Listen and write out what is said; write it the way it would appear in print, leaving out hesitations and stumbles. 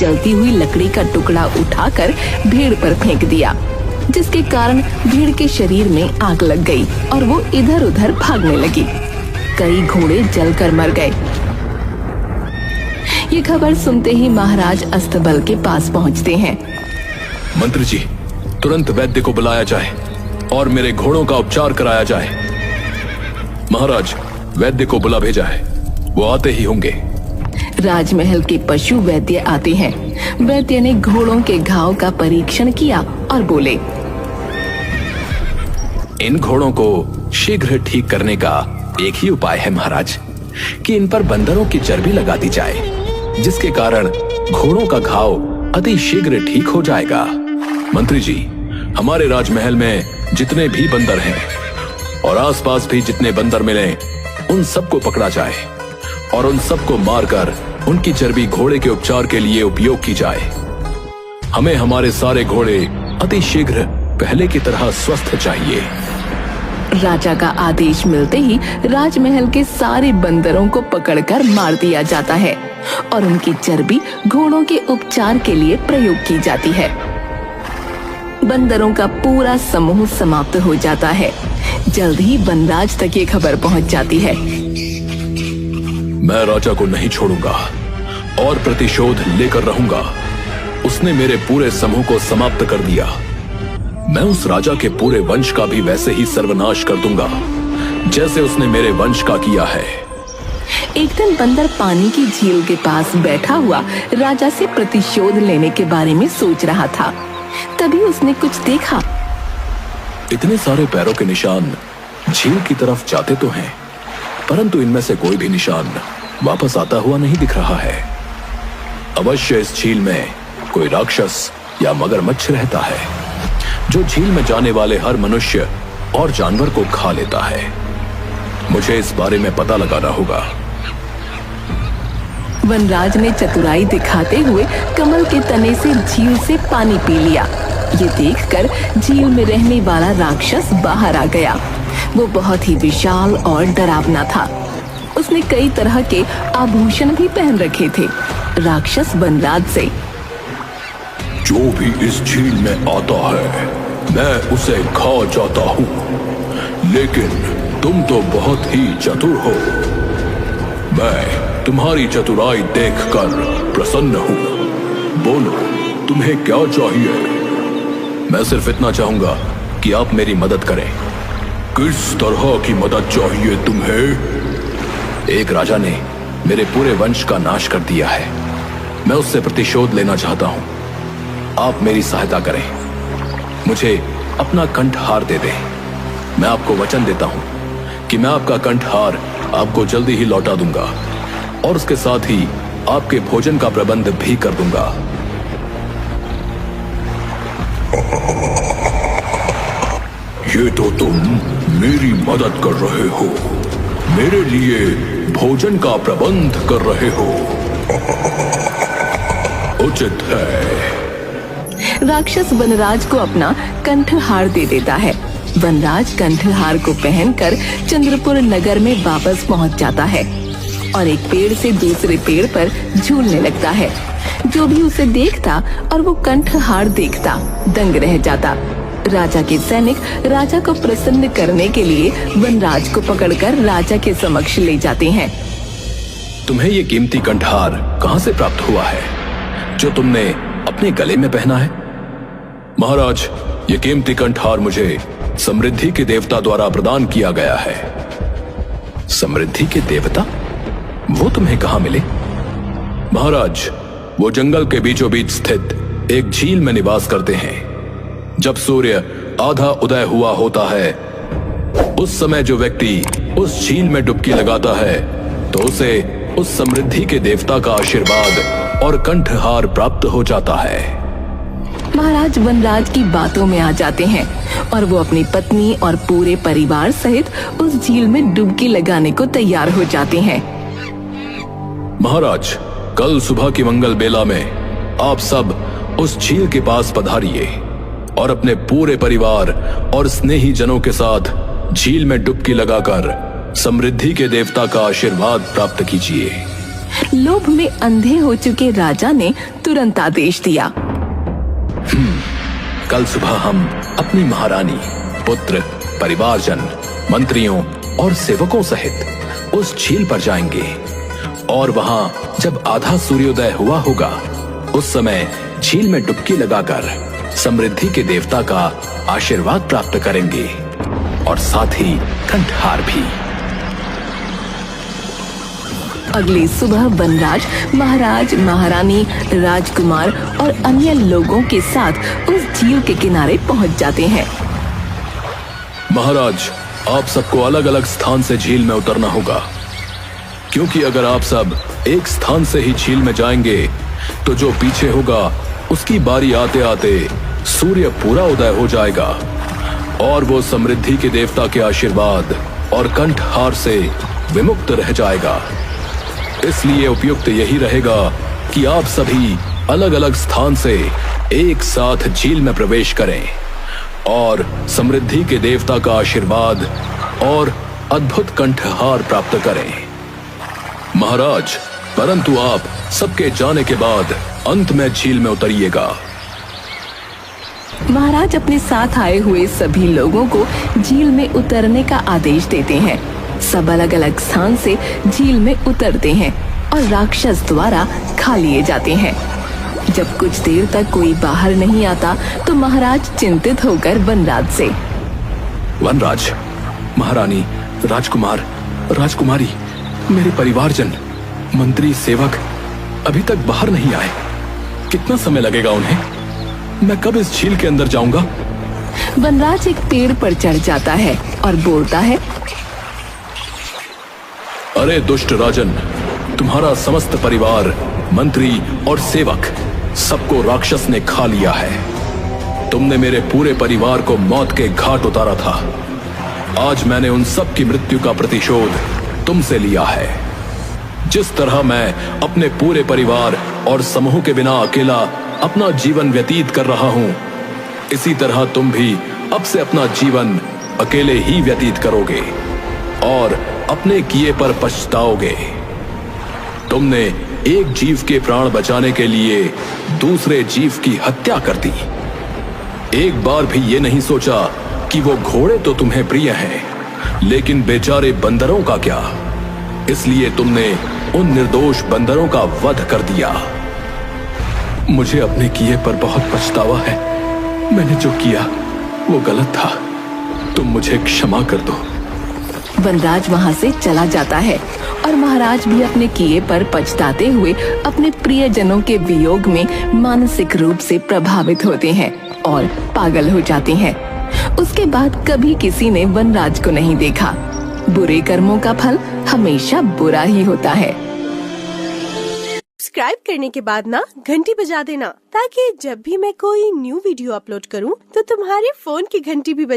जलती हुई लकड़ी का टुकड़ा उठाकर भेड़ पर फेंक दिया, जिसके कारण भेड़ के शरीर में आग लग गई और वो इधर उधर भागने लगी। कई घोड़े जलकर मर गए। ये खबर सुनते ही महाराज अस्तबल के पास पहुंचते हैं। मंत्री जी, तुरंत वैद्य को बुलाया जाए और मेरे घोड़ों का उपचार कराया जाए। महाराज, वैद्य को बुला भेजा है, वो आते ही होंगे। राजमहल के पशु वैद्य आते हैं। वैद्य ने घोड़ों के घाव का परीक्षण किया और बोले, इन घोड़ों को शीघ्र ठीक करने का एक ही उपाय है महाराज, कि इन पर बंदरों की चर्बी लगा दी जाए, जिसके कारण घोड़ों का घाव अति शीघ्र ठीक हो जाएगा। मंत्री जी, हमारे राजमहल में जितने भी बंदर हैं और आसपास भी जितने बंदर मिले, उन सबको पकड़ा जाए और उन सबको मारकर उनकी चर्बी घोड़े के उपचार के लिए उपयोग की जाए। हमें हमारे सारे घोड़े अति शीघ्र पहले की तरह स्वस्थ चाहिए। राजा का आदेश मिलते ही राजमहल के सारे बंदरों को पकड़कर मार दिया जाता है और उनकी चर्बी घोड़ों के उपचार के लिए प्रयोग की जाती है। बंदरों का पूरा समूह समाप्त हो जाता है। जल्द ही वनराज तक ये खबर पहुंच जाती है। मैं राजा को नहीं छोड़ूंगा और प्रतिशोध लेकर रहूंगा। उसने मेरे पूरे समूह को समाप्त कर दिया। मैं उस राजा के पूरे वंश का भी वैसे ही सर्वनाश कर दूंगा जैसे उसने मेरे वंश का किया है। एक दिन बंदर पानी की झील के पास बैठा हुआ राजा से प्रतिशोध लेने के बारे में सोच रहा था। तभी उसने कुछ देखा। इतने सारे पैरों के निशान झील की तरफ जाते तो हैं, परंतु इनमें से कोई भी निशान वापस आता हुआ नहीं दिख रहा है। अवश्य इस झील में कोई राक्षस या मगरमच्छ रहता है, जो झील में जाने वाले हर मनुष्य और जानवर को खा लेता है। मुझे इस बारे में पता लगाना होगा। वनराज ने चतुराई दिखाते हुए कमल के तने से झील से पानी पी लिया। ये देखकर झील में रहने वाला राक्षस बाहर आ गया। वो बहुत ही विशाल और डरावना था। उसने कई तरह के आभूषण भी पहन रखे थे। राक्षस वनराज से, जो भी इस झील में आता है मैं उसे खा जाता हूँ, लेकिन तुम तो बहुत ही चतुर हो। मैं तुम्हारी चतुराई देखकर प्रसन्न हूँ। बोलो, तुम्हें क्या चाहिए? मैं सिर्फ इतना चाहूंगा कि आप मेरी मदद करें। किस तरह की मदद चाहिए तुम्हें? एक राजा ने मेरे पूरे वंश का नाश कर दिया है। मैं उससे प्रतिशोध लेना चाहता हूँ। आप मेरी सहायता करें। मुझे अपना कंठहार दे दें। मैं आपको वचन देता हूँ कि मैं आपका कंठहार आपको जल्दी ही लौटा दूंगा और उसके साथ ही आपके भोजन का प्रबंध भी कर दूंगा। ये तो तुम मेरी मदद कर रहे हो, मेरे लिए भोजन का प्रबंध कर रहे हो। उचित है। राक्षस वनराज को अपना कंठहार दे देता है। वनराज कंठहार को पहनकर चंद्रपुर नगर में वापस पहुंच जाता है और एक पेड़ से दूसरे पेड़ पर झूलने लगता है। जो भी उसे देखता और वो कंठहार देखता दंग रह जाता। राजा के सैनिक राजा को प्रसन्न करने के लिए वनराज को पकड़कर राजा के समक्ष ले जाते हैं। तुम्हें ये कीमती कंठहार कहां से प्राप्त हुआ है, जो तुमने अपने गले में पहना है? महाराज, ये कीमती कंठहार मुझे समृद्धि के देवता द्वारा प्रदान किया गया है। समृद्धि के देवता? वो तुम्हें कहां मिले? महाराज, वो जंगल के बीचों बीच स्थित एक झील में निवास करते हैं। जब सूर्य आधा उदय हुआ होता है, उस समय जो व्यक्ति उस झील में डुबकी लगाता है तो उसे उस समृद्धि के देवता का आशीर्वाद और कंठहार प्राप्त हो जाता है। महाराज वनराज की बातों में आ जाते हैं और वो अपनी पत्नी और पूरे परिवार सहित उस झील में डुबकी लगाने को तैयार हो जाते हैं। महाराज, कल सुबह की मंगल बेला में आप सब उस झील के पास पधारिए और अपने पूरे परिवार और स्नेही जनों के साथ झील में डुबकी लगाकर समृद्धि के देवता का आशीर्वाद प्राप्त कीजिए। लोभ में अंधे हो चुके राजा ने तुरंत आदेश दिया। कल सुबह हम अपनी महारानी, पुत्र, परिवारजन, मंत्रियों और सेवकों सहित उस झील पर जाएंगे और वहां जब आधा सूर्योदय हुआ होगा उस समय झील में डुबकी लगाकर समृद्धि के देवता का आशीर्वाद प्राप्त करेंगे और साथ ही कंठहार भी। अगली सुबह वनराज महाराज, महारानी, राजकुमार और अन्य लोगों के साथ उस झील के किनारे पहुंच जाते हैं। महाराज, आप सबको अलग अलग स्थान से झील में उतरना होगा, क्योंकि अगर आप सब एक स्थान से ही झील में जाएंगे तो जो पीछे होगा उसकी बारी आते आते सूर्य पूरा उदय हो जाएगा और वो समृद्धि के देवता के आशीर्वाद और कंठहार से विमुक्त रह जाएगा। इसलिए उपयुक्त यही रहेगा कि आप सभी अलग अलग स्थान से एक साथ झील में प्रवेश करें और समृद्धि के देवता का आशीर्वाद और अद्भुत कंठहार प्राप्त करें। महाराज, परंतु आप सबके जाने के बाद अंत में झील में उतरिएगा। महाराज अपने साथ आए हुए सभी लोगों को झील में उतरने का आदेश देते हैं। सब अलग अलग स्थान से झील में उतरते हैं और राक्षस द्वारा खा लिए जाते हैं। जब कुछ देर तक कोई बाहर नहीं आता तो महाराज चिंतित होकर वनराज से, वनराज, महारानी, राजकुमार, राजकुमारी, मेरे परिवारजन, मंत्री, सेवक अभी तक बाहर नहीं आए। कितना समय लगेगा उन्हें? मैं कब इस झील के अंदर जाऊंगा? वनराज एक पेड़ पर चढ़ जाता है और बोलता है, अरे दुष्ट राजन, तुम्हारा समस्त परिवार, मंत्री और सेवक सबको राक्षस ने खा लिया है। तुमने मेरे पूरे परिवार को मौत के घाट उतारा था। आज मैंने उन सब की मृत्यु का प्रतिशोध तुमसे लिया है। जिस तरह मैं अपने पूरे परिवार और समूह के बिना अकेला अपना जीवन व्यतीत कर रहा हूं, इसी तरह तुम भी अब से अपना जीवन अकेले ही व्यतीत करोगे और अपने किए पर पछताओगे। तुमने एक जीव के प्राण बचाने के लिए दूसरे जीव की हत्या कर दी। एक बार भी ये नहीं सोचा कि वो घोड़े तो तुम्हें प्रिय हैं, लेकिन बेचारे बंदरों का क्या? इसलिए तुमने उन निर्दोष बंदरों का वध कर दिया। मुझे अपने किए पर बहुत पछतावा है। मैंने जो किया वो गलत था। तुम मुझे क्षमा कर दो। वनराज वहां से चला जाता है और महाराज भी अपने किए पर पछताते हुए अपने प्रियजनों के वियोग में मानसिक रूप से प्रभावित होते हैं और पागल हो जाते हैं। उसके बाद कभी किसी ने वनराज को नहीं देखा। बुरे कर्मों का फल हमेशा बुरा ही होता है। सब्सक्राइब करने के बाद ना घंटी बजा देना, ताकि जब भी मैं कोई न्यू वीडियो अपलोड करूं तो तुम्हारे फोन की घंटी भी बजे।